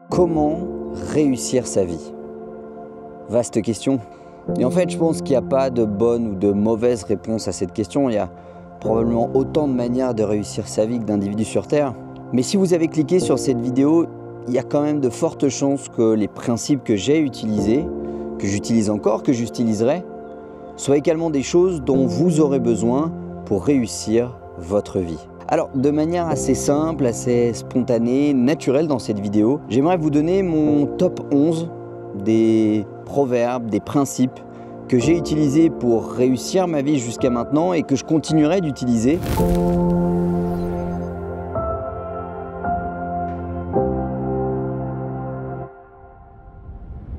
Comment réussir sa vie? Vaste question. Et en fait, je pense qu'il n'y a pas de bonne ou de mauvaise réponse à cette question. Il y a probablement autant de manières de réussir sa vie que d'individus sur Terre. Mais si vous avez cliqué sur cette vidéo, il y a quand même de fortes chances que les principes que j'ai utilisés, que j'utilise encore, que j'utiliserai, soient également des choses dont vous aurez besoin pour réussir votre vie. Alors, de manière assez simple, assez spontanée, naturelle dans cette vidéo, j'aimerais vous donner mon top 11 des proverbes, des principes que j'ai utilisés pour réussir ma vie jusqu'à maintenant et que je continuerai d'utiliser.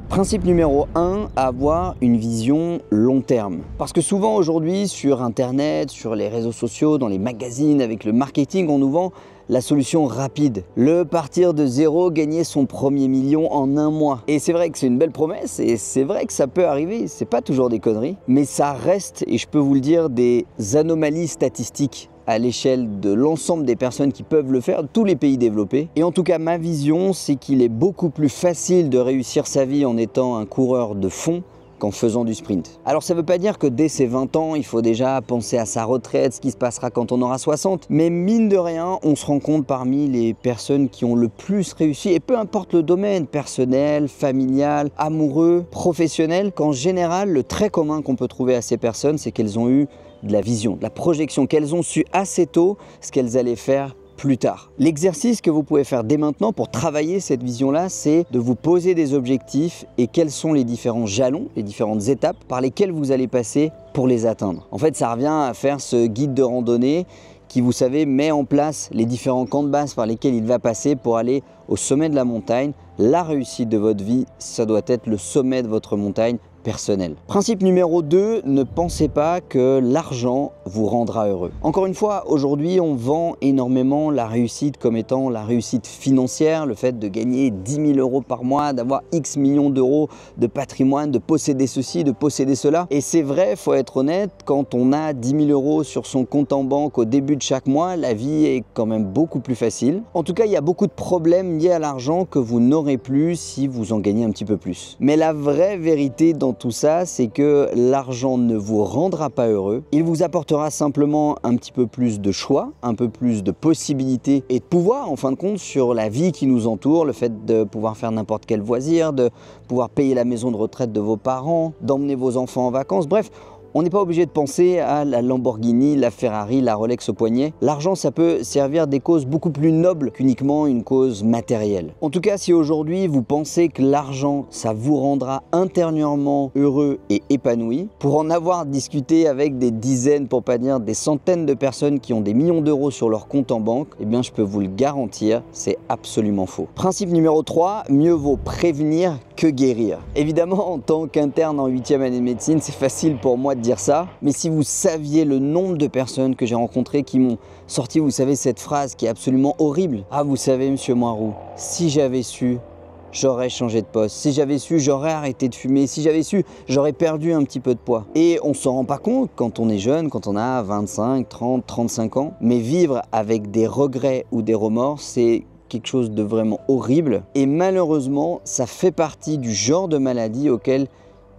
Principe numéro 1, avoir une vision long terme. Parce que souvent aujourd'hui sur Internet, sur les réseaux sociaux, dans les magazines, avec le marketing, on nous vend la solution rapide. Le partir de zéro, gagner son premier million en un mois. Et c'est vrai que c'est une belle promesse et c'est vrai que ça peut arriver, c'est pas toujours des conneries, mais ça reste, et je peux vous le dire, des anomalies statistiques à l'échelle de l'ensemble des personnes qui peuvent le faire, de tous les pays développés. Et en tout cas, ma vision, c'est qu'il est beaucoup plus facile de réussir sa vie en étant un coureur de fond qu'en faisant du sprint. Alors ça ne veut pas dire que dès ses 20 ans, il faut déjà penser à sa retraite, ce qui se passera quand on aura 60, mais mine de rien, on se rend compte parmi les personnes qui ont le plus réussi, et peu importe le domaine, personnel, familial, amoureux, professionnel, qu'en général, le trait commun qu'on peut trouver à ces personnes, c'est qu'elles ont eu de la vision, de la projection, qu'elles ont su assez tôt ce qu'elles allaient faire plus tard. L'exercice que vous pouvez faire dès maintenant pour travailler cette vision-là, c'est de vous poser des objectifs et quels sont les différents jalons, les différentes étapes par lesquelles vous allez passer pour les atteindre. En fait, ça revient à faire ce guide de randonnée qui, vous savez, met en place les différents camps de base par lesquels il va passer pour aller au sommet de la montagne. La réussite de votre vie, ça doit être le sommet de votre montagne personnelle. Principe numéro 2, ne pensez pas que l'argent vous rendra heureux. Encore une fois, aujourd'hui, on vend énormément la réussite comme étant la réussite financière, le fait de gagner 10 000 euros par mois, d'avoir X millions d'euros de patrimoine, de posséder ceci, de posséder cela. Et c'est vrai, il faut être honnête, quand on a 10 000 euros sur son compte en banque au début de chaque mois, la vie est quand même beaucoup plus facile. En tout cas, il y a beaucoup de problèmes liés à l'argent que vous n'aurez plus si vous en gagnez un petit peu plus. Mais la vraie vérité dans tout ça, c'est que l'argent ne vous rendra pas heureux. Il vous apportera simplement un petit peu plus de choix, un peu plus de possibilités et de pouvoir, en fin de compte, sur la vie qui nous entoure, le fait de pouvoir faire n'importe quel loisir, de pouvoir payer la maison de retraite de vos parents, d'emmener vos enfants en vacances, bref. On n'est pas obligé de penser à la Lamborghini, la Ferrari, la Rolex au poignet. L'argent, ça peut servir des causes beaucoup plus nobles qu'uniquement une cause matérielle. En tout cas, si aujourd'hui vous pensez que l'argent, ça vous rendra intérieurement heureux et épanoui, pour en avoir discuté avec des dizaines, pour pas dire des centaines de personnes qui ont des millions d'euros sur leur compte en banque, eh bien je peux vous le garantir, c'est absolument faux. Principe numéro 3, mieux vaut prévenir que guérir. Évidemment, en tant qu'interne en 8e année de médecine, c'est facile pour moi de dire ça, mais si vous saviez le nombre de personnes que j'ai rencontrées qui m'ont sorti, vous savez, cette phrase qui est absolument horrible. Ah, vous savez, monsieur Moirou, si j'avais su, j'aurais changé de poste. Si j'avais su, j'aurais arrêté de fumer. Si j'avais su, j'aurais perdu un petit peu de poids. Et on ne s'en rend pas compte quand on est jeune, quand on a 25, 30, 35 ans, mais vivre avec des regrets ou des remords, c'est quelque chose de vraiment horrible. Et malheureusement, ça fait partie du genre de maladie auquel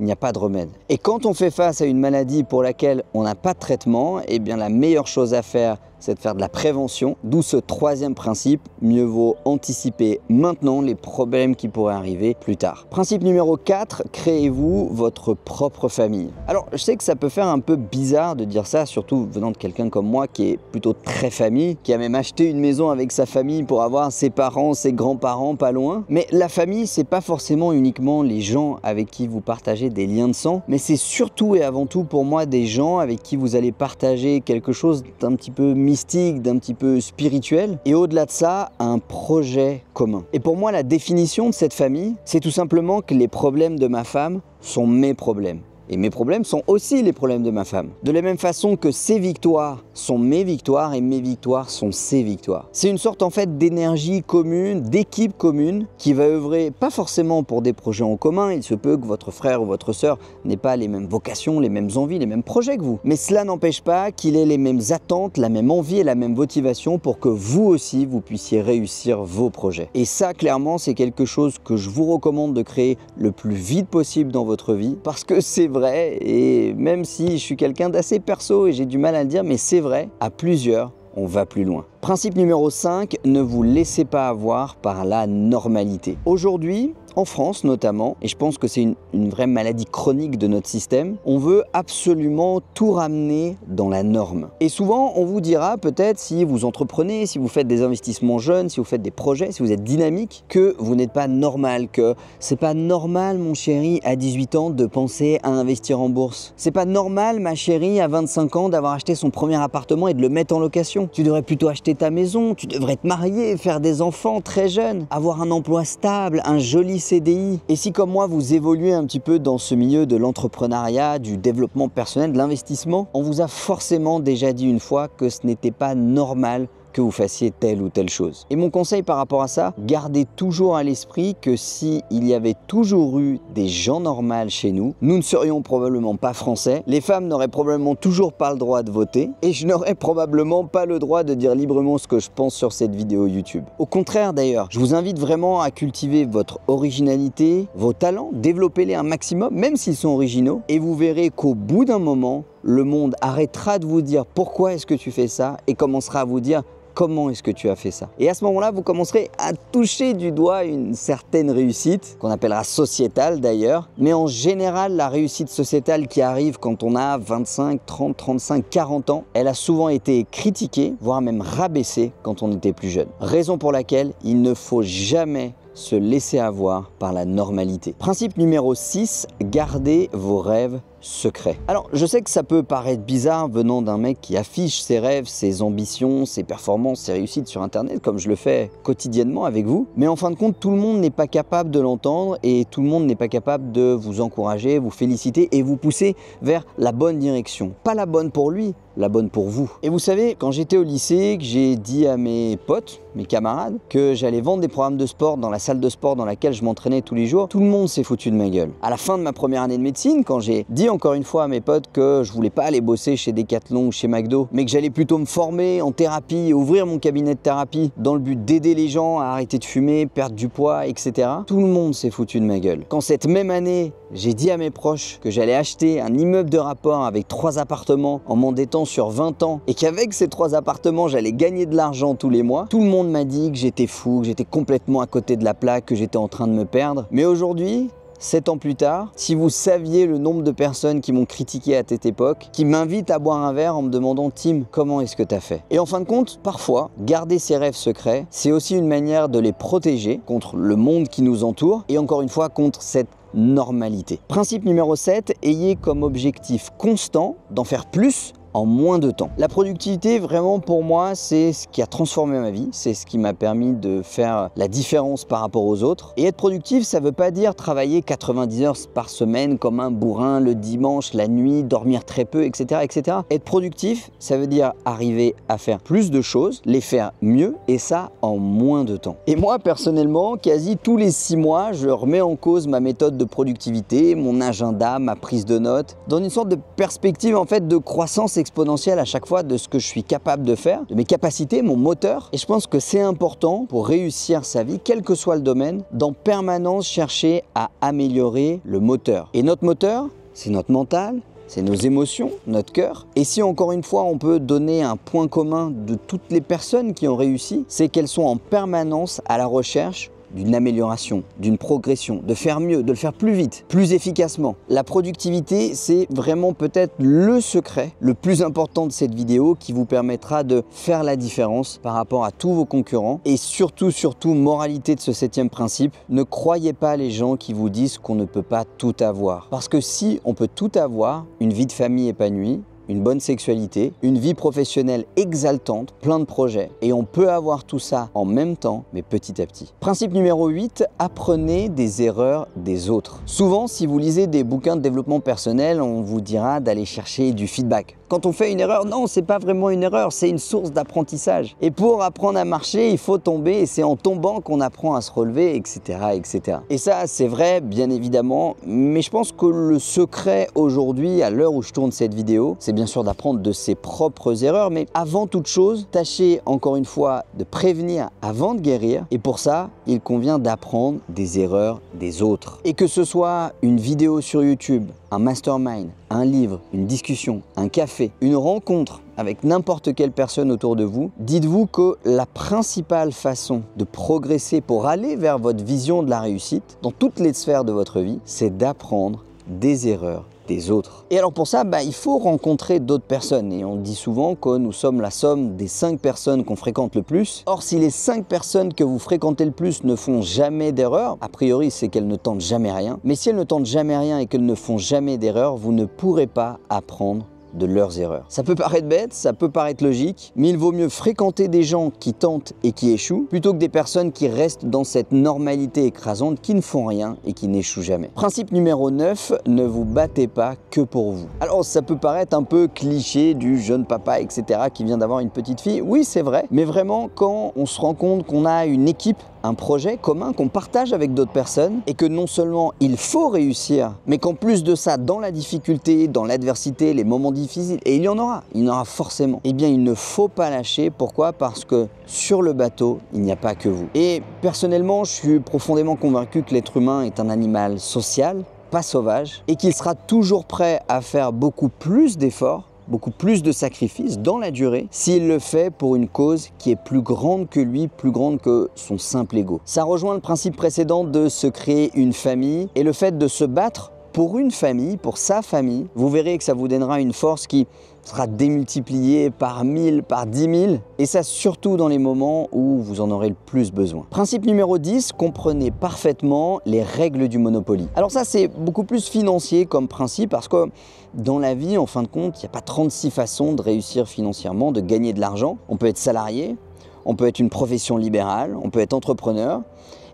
il n'y a pas de remède. Et quand on fait face à une maladie pour laquelle on n'a pas de traitement, eh bien la meilleure chose à faire, c'est de faire de la prévention, d'où ce troisième principe, mieux vaut anticiper maintenant les problèmes qui pourraient arriver plus tard. Principe numéro 4, créez-vous votre propre famille. Alors, je sais que ça peut faire un peu bizarre de dire ça, surtout venant de quelqu'un comme moi qui est plutôt très famille, qui a même acheté une maison avec sa famille pour avoir ses parents, ses grands-parents pas loin. Mais la famille, c'est pas forcément uniquement les gens avec qui vous partagez des liens de sang, mais c'est surtout et avant tout pour moi des gens avec qui vous allez partager quelque chose d'un petit peu mystique, d'un petit peu spirituel, et au-delà de ça, un projet commun. Et pour moi, la définition de cette famille, c'est tout simplement que les problèmes de ma femme sont mes problèmes. Et mes problèmes sont aussi les problèmes de ma femme. De la même façon que ses victoires sont mes victoires et mes victoires sont ses victoires. C'est une sorte en fait d'énergie commune, d'équipe commune qui va œuvrer pas forcément pour des projets en commun. Il se peut que votre frère ou votre sœur n'ait pas les mêmes vocations, les mêmes envies, les mêmes projets que vous. Mais cela n'empêche pas qu'il ait les mêmes attentes, la même envie et la même motivation pour que vous aussi vous puissiez réussir vos projets. Et ça clairement c'est quelque chose que je vous recommande de créer le plus vite possible dans votre vie parce que c'est vrai, et même si je suis quelqu'un d'assez perso et j'ai du mal à le dire, mais c'est vrai, à plusieurs, on va plus loin. Principe numéro 5, ne vous laissez pas avoir par la normalité. Aujourd'hui, en France notamment, et je pense que c'est une vraie maladie chronique de notre système, on veut absolument tout ramener dans la norme. Et souvent, on vous dira peut-être si vous entreprenez, si vous faites des investissements jeunes, si vous faites des projets, si vous êtes dynamique, que vous n'êtes pas normal, que c'est pas normal mon chéri à 18 ans de penser à investir en bourse. C'est pas normal ma chérie à 25 ans d'avoir acheté son premier appartement et de le mettre en location. Tu devrais plutôt acheter ta maison, tu devrais te marier, faire des enfants très jeunes, avoir un emploi stable, un joli CDI. Et si comme moi vous évoluez un petit peu dans ce milieu de l'entrepreneuriat, du développement personnel, de l'investissement, on vous a forcément déjà dit une fois que ce n'était pas normal que vous fassiez telle ou telle chose. Et mon conseil par rapport à ça, gardez toujours à l'esprit que si il y avait toujours eu des gens normaux chez nous, nous ne serions probablement pas français, les femmes n'auraient probablement toujours pas le droit de voter et je n'aurais probablement pas le droit de dire librement ce que je pense sur cette vidéo YouTube. Au contraire d'ailleurs, je vous invite vraiment à cultiver votre originalité, vos talents, développez-les un maximum, même s'ils sont originaux, et vous verrez qu'au bout d'un moment, le monde arrêtera de vous dire pourquoi est-ce que tu fais ça et commencera à vous dire comment est-ce que tu as fait ça. Et à ce moment-là, vous commencerez à toucher du doigt une certaine réussite, qu'on appellera sociétale d'ailleurs, mais en général, la réussite sociétale qui arrive quand on a 25, 30, 35, 40 ans, elle a souvent été critiquée, voire même rabaissée quand on était plus jeune. Raison pour laquelle il ne faut jamais se laisser avoir par la normalité. Principe numéro 6, gardez vos rêves secrets. Alors, je sais que ça peut paraître bizarre venant d'un mec qui affiche ses rêves, ses ambitions, ses performances, ses réussites sur Internet, comme je le fais quotidiennement avec vous. Mais en fin de compte, tout le monde n'est pas capable de l'entendre et tout le monde n'est pas capable de vous encourager, vous féliciter et vous pousser vers la bonne direction. Pas la bonne pour lui, la bonne pour vous. Et vous savez, quand j'étais au lycée, que j'ai dit à mes potes, mes camarades, que j'allais vendre des programmes de sport dans la salle de sport dans laquelle je m'entraînais tous les jours, tout le monde s'est foutu de ma gueule. À la fin de ma première année de médecine, quand j'ai dit encore une fois à mes potes que je voulais pas aller bosser chez Decathlon ou chez McDo, mais que j'allais plutôt me former en thérapie et ouvrir mon cabinet de thérapie dans le but d'aider les gens à arrêter de fumer, perdre du poids, etc. Tout le monde s'est foutu de ma gueule. Quand cette même année, j'ai dit à mes proches que j'allais acheter un immeuble de rapport avec 3 appartements en m'endettant sur 20 ans et qu'avec ces 3 appartements, j'allais gagner de l'argent tous les mois, tout le monde m'a dit que j'étais fou, que j'étais complètement à côté de la plaque, que j'étais en train de me perdre. Mais aujourd'hui, 7 ans plus tard, si vous saviez le nombre de personnes qui m'ont critiqué à cette époque, qui m'invitent à boire un verre en me demandant « Tim, comment est-ce que tu as fait ?» Et en fin de compte, parfois, garder ses rêves secrets, c'est aussi une manière de les protéger contre le monde qui nous entoure et encore une fois contre cette normalité. Principe numéro 7, ayez comme objectif constant d'en faire plus en moins de temps. La productivité, vraiment pour moi, c'est ce qui a transformé ma vie, c'est ce qui m'a permis de faire la différence par rapport aux autres. Et être productif, ça ne veut pas dire travailler 90 heures par semaine comme un bourrin le dimanche, la nuit, dormir très peu, etc., etc. Être productif, ça veut dire arriver à faire plus de choses, les faire mieux, et ça en moins de temps. Et moi, personnellement, quasi tous les 6 mois, je remets en cause ma méthode de productivité, mon agenda, ma prise de notes, dans une sorte de perspective en fait de croissance exponentielle à chaque fois de ce que je suis capable de faire, de mes capacités, mon moteur. Et je pense que c'est important pour réussir sa vie, quel que soit le domaine, d'en permanence chercher à améliorer le moteur. Et notre moteur, c'est notre mental, c'est nos émotions, notre cœur. Et si encore une fois on peut donner un point commun de toutes les personnes qui ont réussi, c'est qu'elles sont en permanence à la recherche d'une amélioration, d'une progression, de faire mieux, de le faire plus vite, plus efficacement. La productivité, c'est vraiment peut-être le secret le plus important de cette vidéo qui vous permettra de faire la différence par rapport à tous vos concurrents. Et surtout, moralité de ce 7e principe, ne croyez pas les gens qui vous disent qu'on ne peut pas tout avoir. Parce que si on peut tout avoir, une vie de famille épanouie, une bonne sexualité, une vie professionnelle exaltante, plein de projets. Et on peut avoir tout ça en même temps, mais petit à petit. Principe numéro 8, apprenez des erreurs des autres. Souvent, si vous lisez des bouquins de développement personnel, on vous dira d'aller chercher du feedback. Quand on fait une erreur, non, c'est pas vraiment une erreur, c'est une source d'apprentissage. Et pour apprendre à marcher, il faut tomber et c'est en tombant qu'on apprend à se relever, etc., etc. Et ça, c'est vrai, bien évidemment, mais je pense que le secret aujourd'hui, à l'heure où je tourne cette vidéo, c'est bien sûr d'apprendre de ses propres erreurs, mais avant toute chose, tâchez encore une fois de prévenir avant de guérir. Et pour ça, il convient d'apprendre des erreurs des autres. Et que ce soit une vidéo sur YouTube, un mastermind, un livre, une discussion, un café, une rencontre avec n'importe quelle personne autour de vous, dites-vous que la principale façon de progresser pour aller vers votre vision de la réussite dans toutes les sphères de votre vie, c'est d'apprendre des erreurs des autres. Et alors pour ça, il faut rencontrer d'autres personnes. Et on dit souvent que nous sommes la somme des 5 personnes qu'on fréquente le plus. Or, si les 5 personnes que vous fréquentez le plus ne font jamais d'erreur, a priori, c'est qu'elles ne tentent jamais rien. Mais si elles ne tentent jamais rien et qu'elles ne font jamais d'erreur, vous ne pourrez pas apprendre de leurs erreurs. Ça peut paraître bête, ça peut paraître logique, mais il vaut mieux fréquenter des gens qui tentent et qui échouent plutôt que des personnes qui restent dans cette normalité écrasante, qui ne font rien et qui n'échouent jamais. Principe numéro 9, ne vous battez pas que pour vous. Alors ça peut paraître un peu cliché du jeune papa, etc. qui vient d'avoir une petite fille. Oui, c'est vrai, mais vraiment quand on se rend compte qu'on a une équipe, un projet commun qu'on partage avec d'autres personnes et que non seulement il faut réussir, mais qu'en plus de ça, dans la difficulté, dans l'adversité, les moments difficiles, et il y en aura forcément, eh bien il ne faut pas lâcher. Pourquoi? Parce que sur le bateau, il n'y a pas que vous. Et personnellement, je suis profondément convaincu que l'être humain est un animal social, pas sauvage, et qu'il sera toujours prêt à faire beaucoup plus d'efforts, beaucoup plus de sacrifices dans la durée s'il le fait pour une cause qui est plus grande que lui, plus grande que son simple ego. Ça rejoint le principe précédent de se créer une famille et le fait de se battre pour une famille, pour sa famille. Vous verrez que ça vous donnera une force qui sera démultipliée par 1000, par 10 000 et ça surtout dans les moments où vous en aurez le plus besoin. Principe numéro 10, comprenez parfaitement les règles du Monopoly. Alors ça, c'est beaucoup plus financier comme principe parce que dans la vie, en fin de compte, il n'y a pas 36 façons de réussir financièrement, de gagner de l'argent. On peut être salarié, on peut être une profession libérale, on peut être entrepreneur.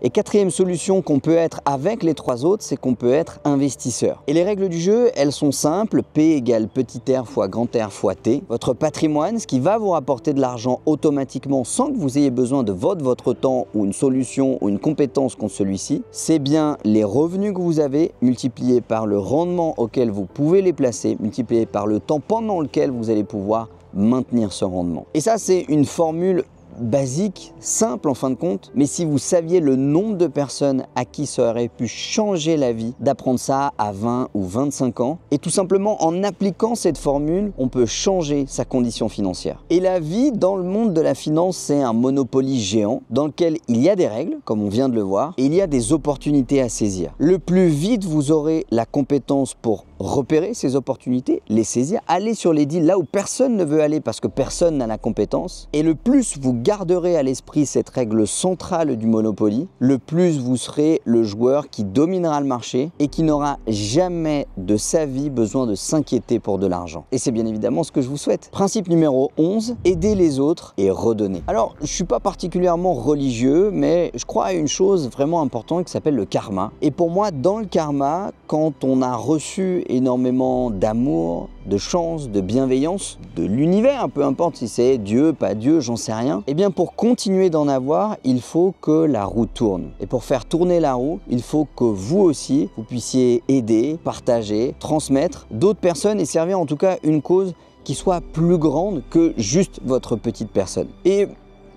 Et quatrième solution qu'on peut être avec les 3 autres, c'est qu'on peut être investisseur. Et les règles du jeu, elles sont simples. P égale petit r fois grand R fois T. Votre patrimoine, ce qui va vous rapporter de l'argent automatiquement sans que vous ayez besoin de votre temps ou une solution ou une compétence contre celui-ci, c'est bien les revenus que vous avez multipliés par le rendement auquel vous pouvez les placer, multipliés par le temps pendant lequel vous allez pouvoir maintenir ce rendement. Et ça, c'est une formule basique, simple en fin de compte, mais si vous saviez le nombre de personnes à qui ça aurait pu changer la vie d'apprendre ça à 20 ou 25 ans, et tout simplement en appliquant cette formule, on peut changer sa condition financière. Et la vie dans le monde de la finance, c'est un monopoly géant dans lequel il y a des règles, comme on vient de le voir, et il y a des opportunités à saisir. Le plus vite vous aurez la compétence pour repérer ces opportunités, les saisir, aller sur les deals là où personne ne veut aller parce que personne n'a la compétence, et le plus vous garderez à l'esprit cette règle centrale du Monopoly, le plus vous serez le joueur qui dominera le marché et qui n'aura jamais de sa vie besoin de s'inquiéter pour de l'argent. Et c'est bien évidemment ce que je vous souhaite. Principe numéro 11, aider les autres et redonner. Alors, je ne suis pas particulièrement religieux, mais je crois à une chose vraiment importante qui s'appelle le karma. Et pour moi, dans le karma, quand on a reçu énormément d'amour, de chance, de bienveillance, de l'univers, peu importe si c'est Dieu, pas Dieu, j'en sais rien, eh bien pour continuer d'en avoir, il faut que la roue tourne. Et pour faire tourner la roue, il faut que vous aussi, vous puissiez aider, partager, transmettre d'autres personnes et servir en tout cas une cause qui soit plus grande que juste votre petite personne. Et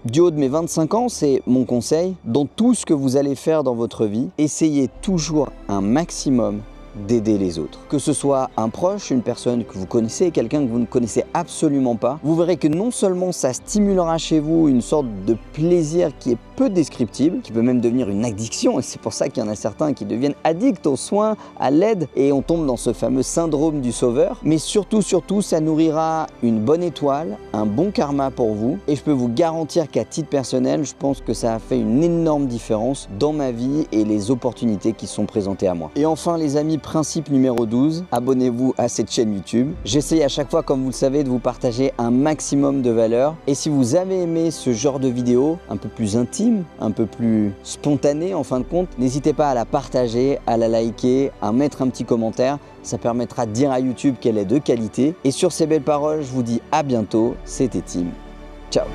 du haut de mes 25 ans, c'est mon conseil, dans tout ce que vous allez faire dans votre vie, essayez toujours un maximum d'aider les autres. Que ce soit un proche, une personne que vous connaissez, quelqu'un que vous ne connaissez absolument pas, vous verrez que non seulement ça stimulera chez vous une sorte de plaisir qui est peu descriptible, qui peut même devenir une addiction, et c'est pour ça qu'il y en a certains qui deviennent addicts aux soins, à l'aide, et on tombe dans ce fameux syndrome du sauveur, mais surtout, ça nourrira une bonne étoile, un bon karma pour vous, et je peux vous garantir qu'à titre personnel, je pense que ça a fait une énorme différence dans ma vie et les opportunités qui sont présentées à moi. Et enfin les amis, petit principe numéro 12, abonnez-vous à cette chaîne YouTube. J'essaye à chaque fois, comme vous le savez, de vous partager un maximum de valeur. Et si vous avez aimé ce genre de vidéo, un peu plus intime, un peu plus spontané en fin de compte, n'hésitez pas à la partager, à la liker, à mettre un petit commentaire. Ça permettra de dire à YouTube qu'elle est de qualité. Et sur ces belles paroles, je vous dis à bientôt. C'était Tim. Ciao.